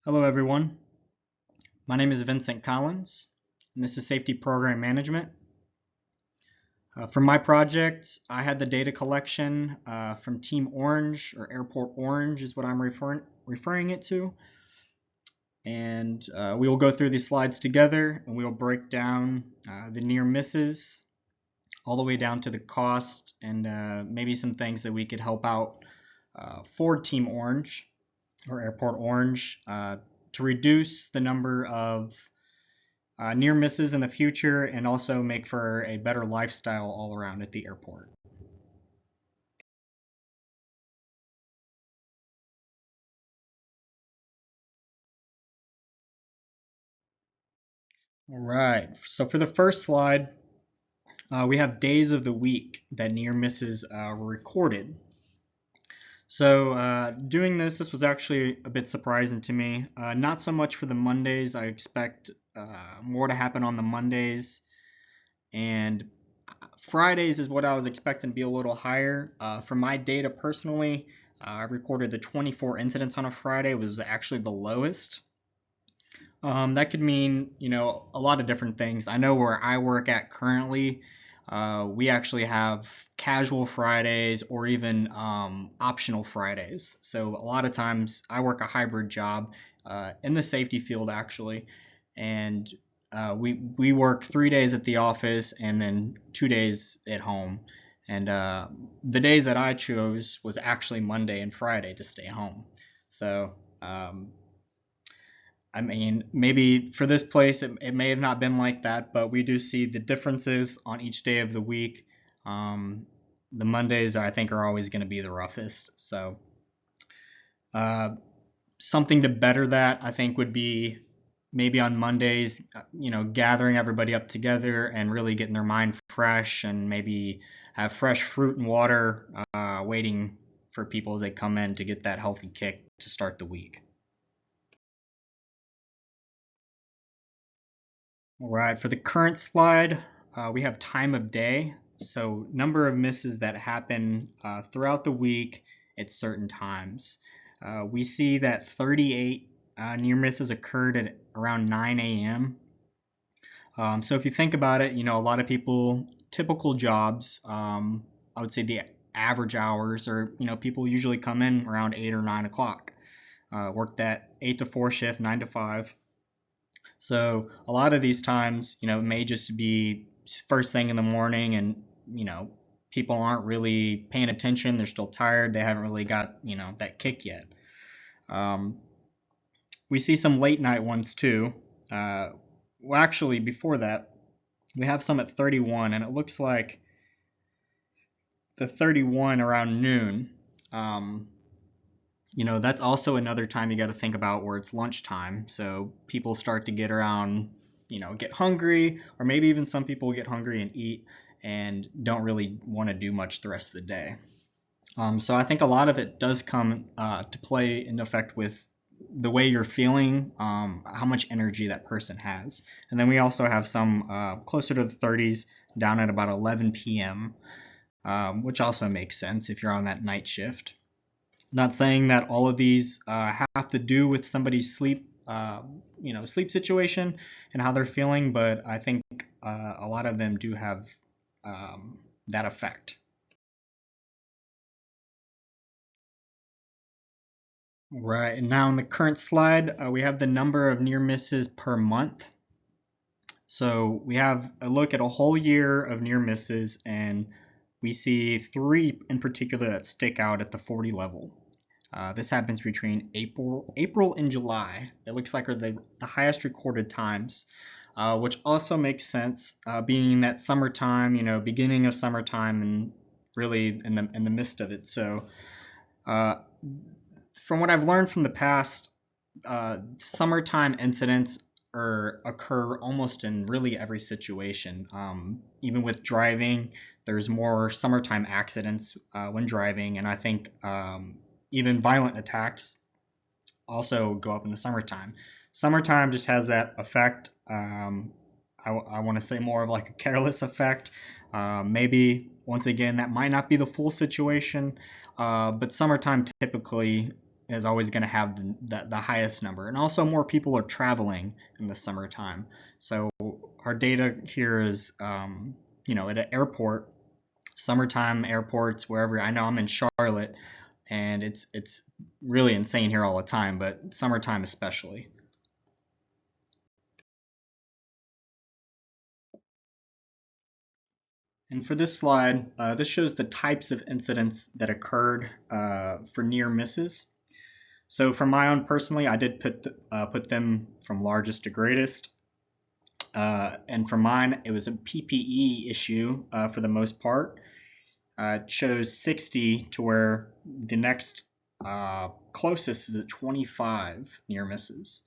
Hello, everyone. My name is Vincent Collins, and this is Safety Program Management. For my project, I had the data collection from Team Orange, or Airport Orange is what I'm referring it to. And we will go through these slides together, and we will break down the near misses all the way down to the cost and maybe some things that we could help out for Team Orange or Airport Orange to reduce the number of near misses in the future and also make for a better lifestyle all around at the airport. All right, so for the first slide, we have days of the week that near misses were recorded. So doing this was actually a bit surprising to me. Not so much for the Mondays. I expect more to happen on the Mondays. And Fridays is what I was expecting to be a little higher. For my data personally, I recorded the 24 incidents on a Friday was actually the lowest. That could mean, a lot of different things. I know where I work at currently, we actually have casual Fridays or even optional Fridays. So a lot of times I work a hybrid job in the safety field actually, and we work 3 days at the office and then 2 days at home. And the days that I chose was actually Monday and Friday to stay home. So I mean, maybe for this place, it may have not been like that, but we do see the differences on each day of the week. Um, the Mondays, I think, are always going to be the roughest. So, uh, something to better that, I think, would be maybe on Mondays, gathering everybody up together and really getting their mind fresh and maybe have fresh fruit and water waiting for people as they come in to get that healthy kick to start the week. All right, for the current slide, we have time of day. So number of misses that happen throughout the week at certain times. We see that 38 near misses occurred at around 9 a.m. So if you think about it, a lot of people, typical jobs, I would say the average hours are, people usually come in around 8 or 9 o'clock. Work that 8 to 4 shift, 9 to 5. So a lot of these times, it may just be first thing in the morning and, people aren't really paying attention. They're still tired. They haven't really got, that kick yet. Um, we see some late night ones too. Uh, well, actually, before that, we have some at 31, and it looks like the 31 around noon. Um, that's also another time you got to think about where it's lunchtime. So people start to get around, get hungry, or maybe even some people get hungry and eat and don't really want to do much the rest of the day. So I think a lot of it does come to play in effect with the way you're feeling, how much energy that person has. And then we also have some closer to the 30s down at about 11 p.m., which also makes sense if you're on that night shift. Not saying that all of these have to do with somebody's sleep, sleep situation and how they're feeling, but I think a lot of them do have that effect. Right, and now in the current slide, we have the number of near misses per month. So we have a look at a whole year of near misses, and we see three in particular that stick out at the 40 level. This happens between April and July. It looks like are the highest recorded times, which also makes sense, being that summertime, beginning of summertime, and really in the midst of it. So, uh, from what I've learned from the past, summertime incidents occur almost in really every situation. Even with driving, there's more summertime accidents when driving, and I think even violent attacks also go up in the summertime. Summertime just has that effect. I want to say more of like a careless effect. Maybe once again that might not be the full situation, but summertime typically is always going to have the highest number. And also more people are traveling in the summertime. So our data here is, at an airport, summertime airports, wherever. I know I'm in Charlotte, and it's really insane here all the time, but summertime especially. And for this slide, this shows the types of incidents that occurred for near misses. So for my own personally, I did put them from largest to greatest. And for mine, it was a PPE issue for the most part. It shows 60 to where the next closest is at 25 near misses.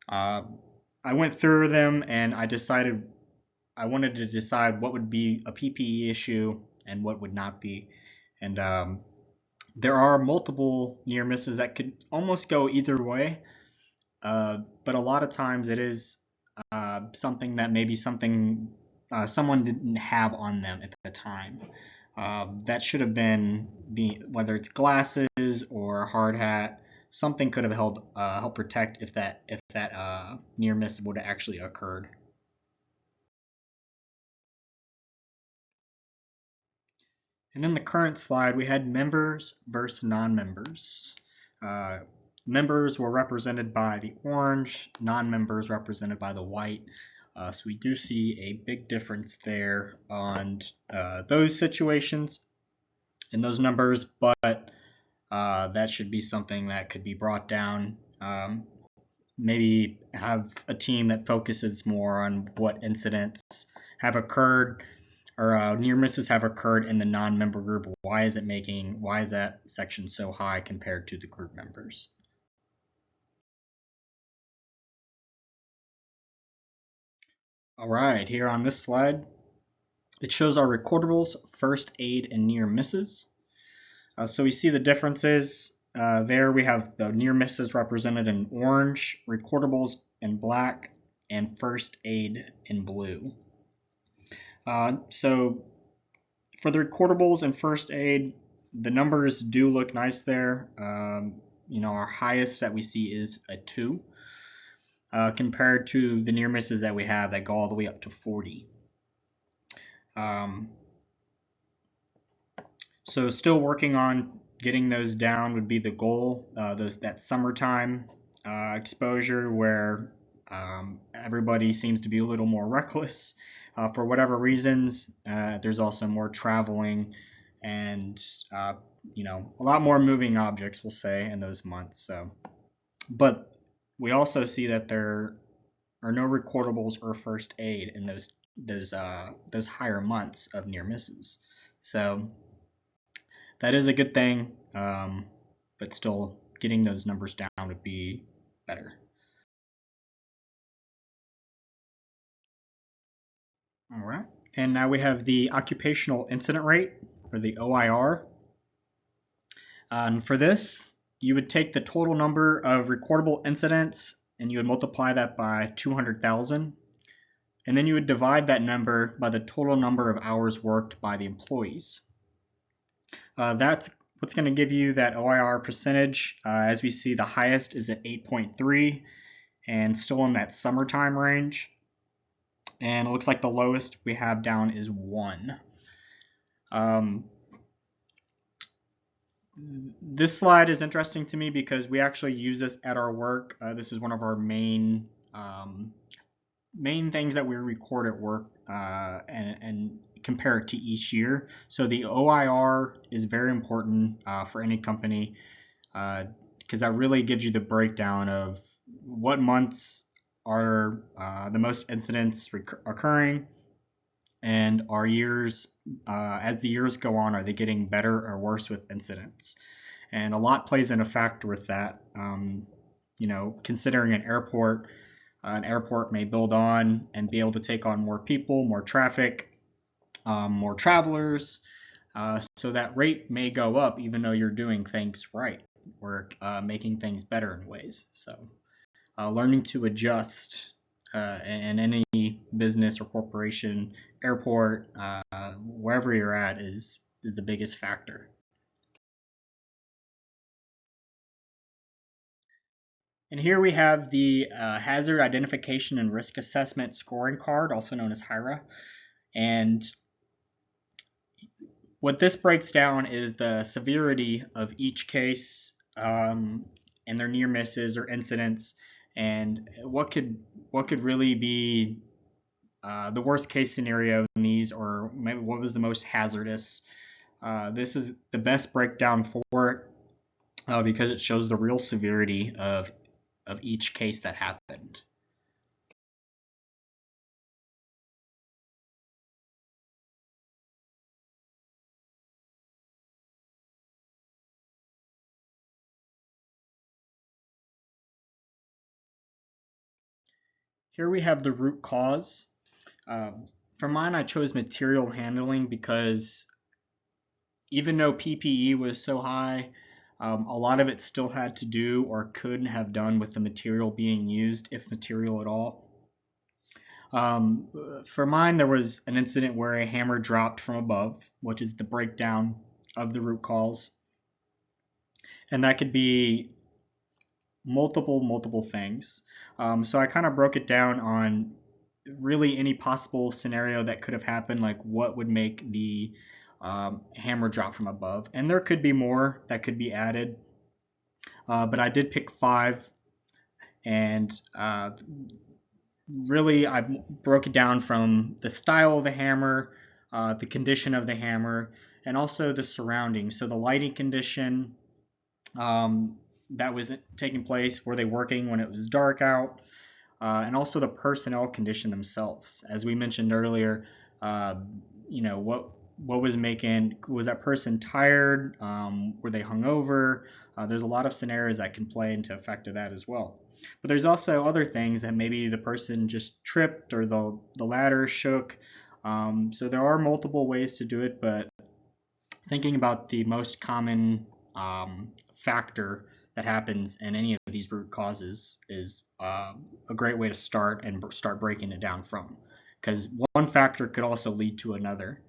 I went through them and I wanted to decide what would be a PPE issue and what would not be. And there are multiple near misses that could almost go either way, but a lot of times it is something that maybe someone didn't have on them at the time. That should have been whether it's glasses or a hard hat. Something could have helped protect if that near miss would have actually occurred. And in the current slide, we had members versus non-members. Uh, Members were represented by the orange, non-members represented by the white. So we do see a big difference there on those situations and those numbers, but that should be something that could be brought down. Maybe have a team that focuses more on what incidents have occurred or near misses have occurred in the non-member group. Why is that section so high compared to the group members? All right, here on this slide, it shows our recordables, first aid, and near misses. So we see the differences. There we have the near misses represented in orange, recordables in black, and first aid in blue. So for the recordables and first aid, the numbers do look nice there. Our highest that we see is a 2 compared to the near misses that we have that go all the way up to 40. So still working on getting those down would be the goal. That summertime exposure where everybody seems to be a little more reckless for whatever reasons. There's also more traveling and a lot more moving objects, we'll say, in those months. So, but we also see that there are no recordables or first aid in those higher months of near misses. So that is a good thing, but still getting those numbers down would be better. All right, and now we have the occupational incident rate, or the OIR. And for this, you would take the total number of recordable incidents and you would multiply that by 200,000. And then you would divide that number by the total number of hours worked by the employees. That's what's going to give you that OIR percentage. As we see, the highest is at 8.3 and still in that summertime range. And it looks like the lowest we have down is 1. This slide is interesting to me because we actually use this at our work. This is one of our main things that we record at work and compare it to each year. So the OIR is very important for any company because that really gives you the breakdown of what months are the most incidents occurring, and our years, as the years go on, are they getting better or worse with incidents? And a lot plays in a factor with that. Considering an airport may build on and be able to take on more people, more traffic, more travelers. So that rate may go up even though you're doing things right or making things better in ways. So learning to adjust in any business or corporation, airport, wherever you're at is the biggest factor. And here we have the Hazard Identification and Risk Assessment Scoring Card, also known as HIRA. And what this breaks down is the severity of each case and their near misses or incidents, and what could really be the worst case scenario in these, or maybe what was the most hazardous. This is the best breakdown for it because it shows the real severity of each case that happened. Here we have the root cause. For mine, I chose material handling because even though PPE was so high, a lot of it still had to do or could have done with the material being used, if material at all. For mine, there was an incident where a hammer dropped from above, which is the breakdown of the root cause. And that could be multiple things. So I kind of broke it down on really any possible scenario that could have happened, like what would make the hammer drop from above. And there could be more that could be added, but I did pick 5, and really I broke it down from the style of the hammer, the condition of the hammer, and also the surroundings. So the lighting condition that was taking place, were they working when it was dark out, and also the personnel condition themselves. As we mentioned earlier, what was that person tired? Were they hungover? There's a lot of scenarios that can play into effect of that as well. But there's also other things that maybe the person just tripped or the ladder shook. So there are multiple ways to do it, but thinking about the most common factor that happens in any of these root causes is a great way to start and start breaking it down from, because one factor could also lead to another.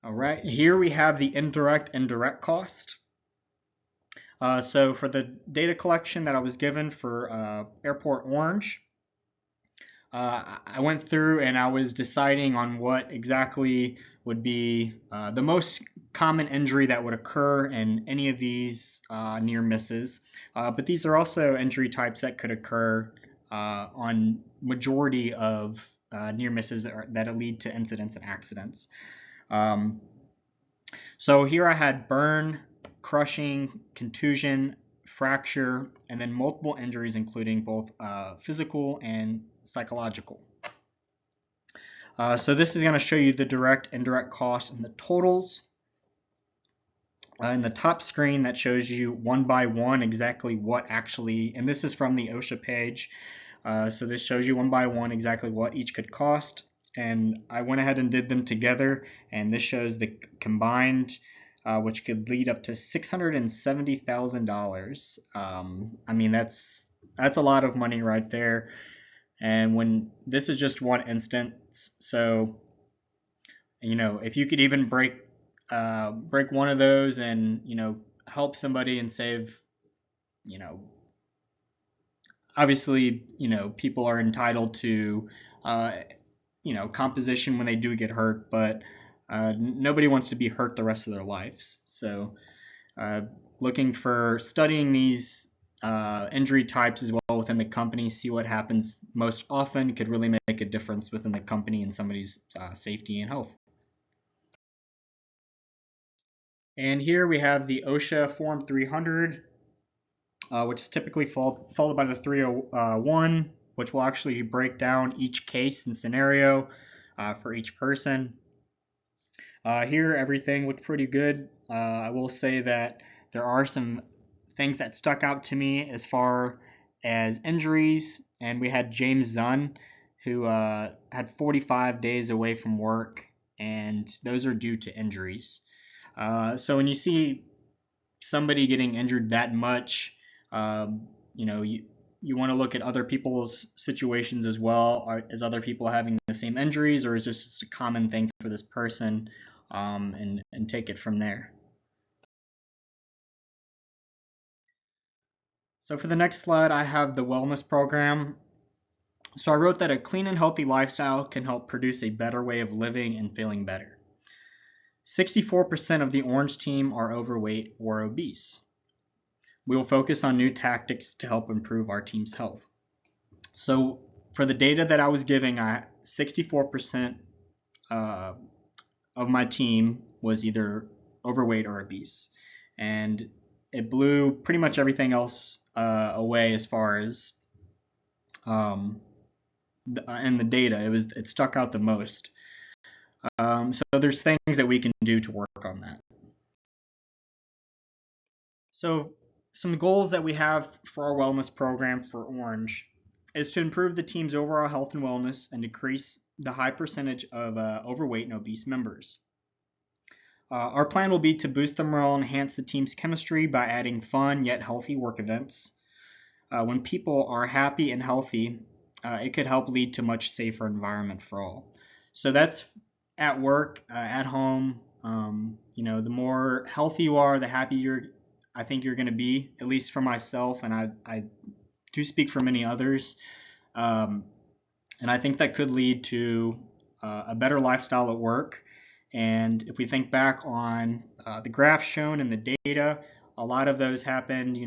All right, here we have the indirect and direct cost. So for the data collection that I was given for Airport Orange, I went through and I was deciding on what exactly would be the most common injury that would occur in any of these near misses. But these are also injury types that could occur on majority of near misses that lead to incidents and accidents. So here I had burn, crushing, contusion, fracture, and then multiple injuries, including both physical and psychological. So this is going to show you the direct, indirect costs and the totals. In the top screen, that shows you one by one exactly what actually, and this is from the OSHA page. So this shows you one by one exactly what each could cost. And I went ahead and did them together, and this shows the combined, which could lead up to $670,000. I mean, that's a lot of money right there. And when this is just one instance, so if you could even break one of those and help somebody and save, obviously people are entitled to composition when they do get hurt, but nobody wants to be hurt the rest of their lives. So looking for studying these injury types as well within the company, see what happens most often, could really make a difference within the company and somebody's safety and health. And here we have the OSHA Form 300, which is typically followed by the 301, which will actually break down each case and scenario for each person. Here, everything looked pretty good. I will say that there are some things that stuck out to me as far as injuries, and we had James Zunn, who had 45 days away from work, and those are due to injuries. So when you see somebody getting injured that much, you want to look at other people's situations as well. Is other people having the same injuries, or is this just a common thing for this person, and take it from there? So for the next slide, I have the wellness program. So I wrote that a clean and healthy lifestyle can help produce a better way of living and feeling better. 64% of the Orange team are overweight or obese. We will focus on new tactics to help improve our team's health. So for the data that I was giving, 64% of my team was either overweight or obese. And it blew pretty much everything else away as far as in the data. It stuck out the most. So there's things that we can do to work on that. So some goals that we have for our wellness program for Orange is to improve the team's overall health and wellness and decrease the high percentage of overweight and obese members. Our plan will be to boost the morale and enhance the team's chemistry by adding fun yet healthy work events. When people are happy and healthy, it could help lead to a much safer environment for all. So that's at work, at home. The more healthy you are, the happier I think you're going to be, at least for myself, and I do speak for many others. And I think that could lead to a better lifestyle at work. And if we think back on the graph shown in the data, a lot of those happened,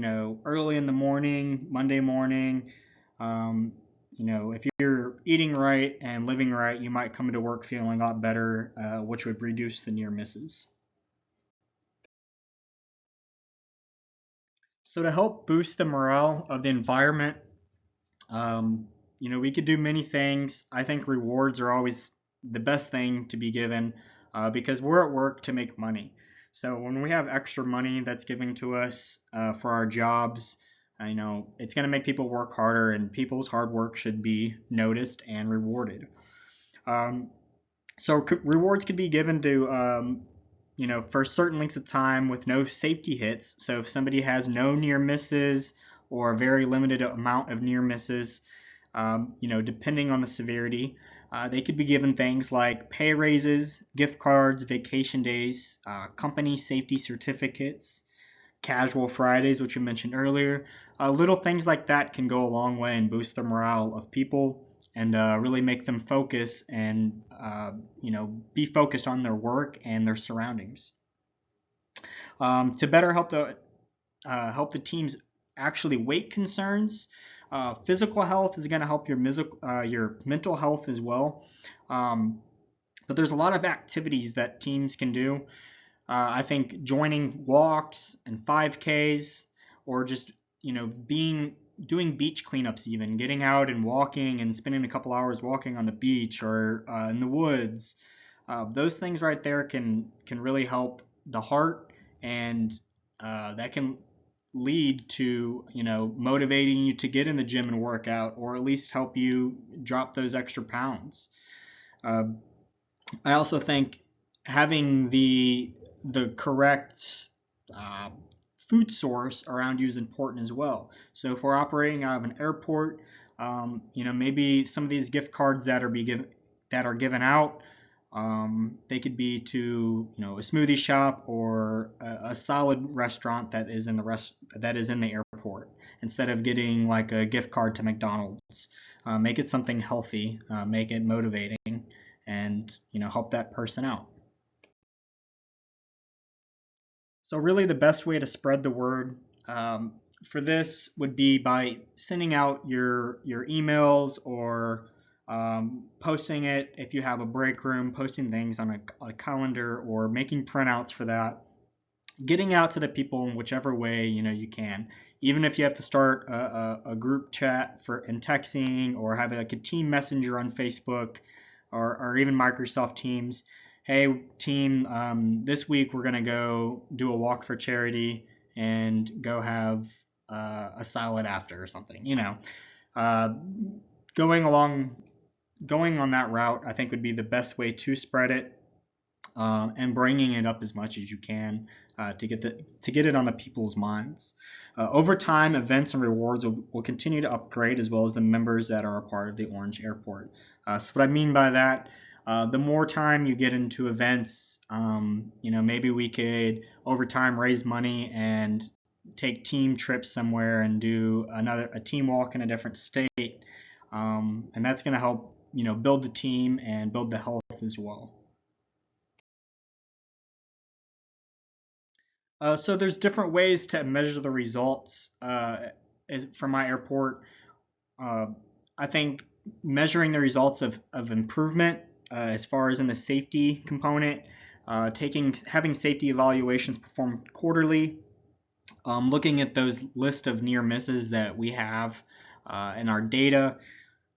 early in the morning, Monday morning. If you're eating right and living right, you might come to work feeling a lot better, which would reduce the near misses. So to help boost the morale of the environment, we could do many things. I think rewards are always the best thing to be given because we're at work to make money. So when we have extra money that's given to us for our jobs, it's going to make people work harder, and people's hard work should be noticed and rewarded. So rewards could be given to for certain lengths of time with no safety hits. So if somebody has no near misses or a very limited amount of near misses, depending on the severity, they could be given things like pay raises, gift cards, vacation days, company safety certificates, casual Fridays, which we mentioned earlier. Little things like that can go a long way and boost the morale of people and really make them focus and be focused on their work and their surroundings. To better help the team's actually weight concerns, physical health is going to help your mental health as well. But there's a lot of activities that teams can do. I think joining walks and 5Ks, or just doing beach cleanups, even getting out and walking and spending a couple hours walking on the beach or in the woods. Those things right there can really help the heart, and that can lead to motivating you to get in the gym and work out, or at least help you drop those extra pounds. I also think having the correct food source around you is important as well. So if we're operating out of an airport, maybe some of these gift cards that are given out, they could be to a smoothie shop or a solid restaurant that is in the airport, instead of getting like a gift card to McDonald's. Make it something healthy, make it motivating, and help that person out. So really the best way to spread the word for this would be by sending out your emails, or posting it if you have a break room, posting things on a calendar, or making printouts for that. Getting out to the people in whichever way you can. Even if you have to start a group chat and texting, or have like a team messenger on Facebook, or even Microsoft Teams. Hey team, this week we're gonna go do a walk for charity and go have a salad after or something. Uh, going on that route, I think would be the best way to spread it, and bringing it up as much as you can to get it on the people's minds. Over time, events and rewards will continue to upgrade, as well as the members that are a part of the Orange Airport. So what I mean by that, the more time you get into events, maybe we could over time raise money and take team trips somewhere and do a team walk in a different state, and that's going to help build the team and build the health as well. So there's different ways to measure the results from my airport. Uh, I think measuring the results of improvement as far as in the safety component, having safety evaluations performed quarterly, looking at those list of near misses that we have in our data,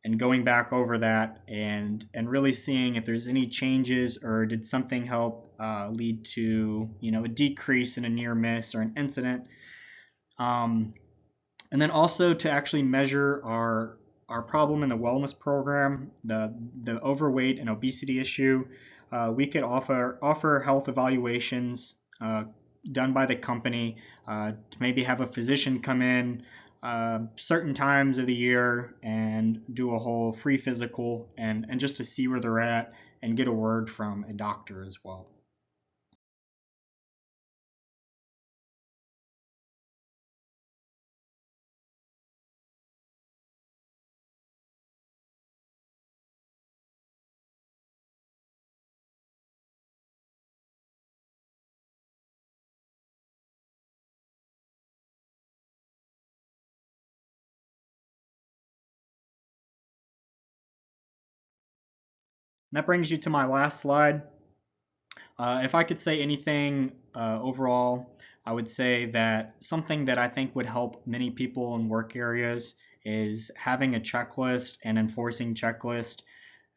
and going back over that and really seeing if there's any changes or did something help lead to a decrease in a near miss or an incident. And then also to actually measure our problem in the wellness program, the overweight and obesity issue. We could offer health evaluations done by the company to maybe have a physician come in certain times of the year and do a whole free physical and just to see where they're at and get a word from a doctor as well. And that brings you to my last slide. If I could say anything overall, I would say that something that I think would help many people in work areas is having a checklist and enforcing checklist.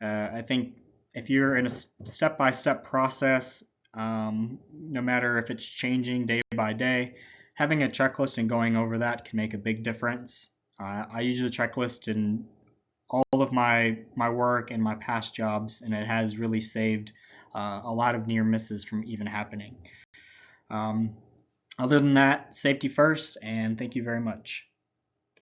I think if you're in a step-by-step process, no matter if it's changing day by day, having a checklist and going over that can make a big difference. I use a checklist in all of my work and my past jobs, and it has really saved a lot of near misses from even happening. Um, Other than that, safety first, and thank you very much.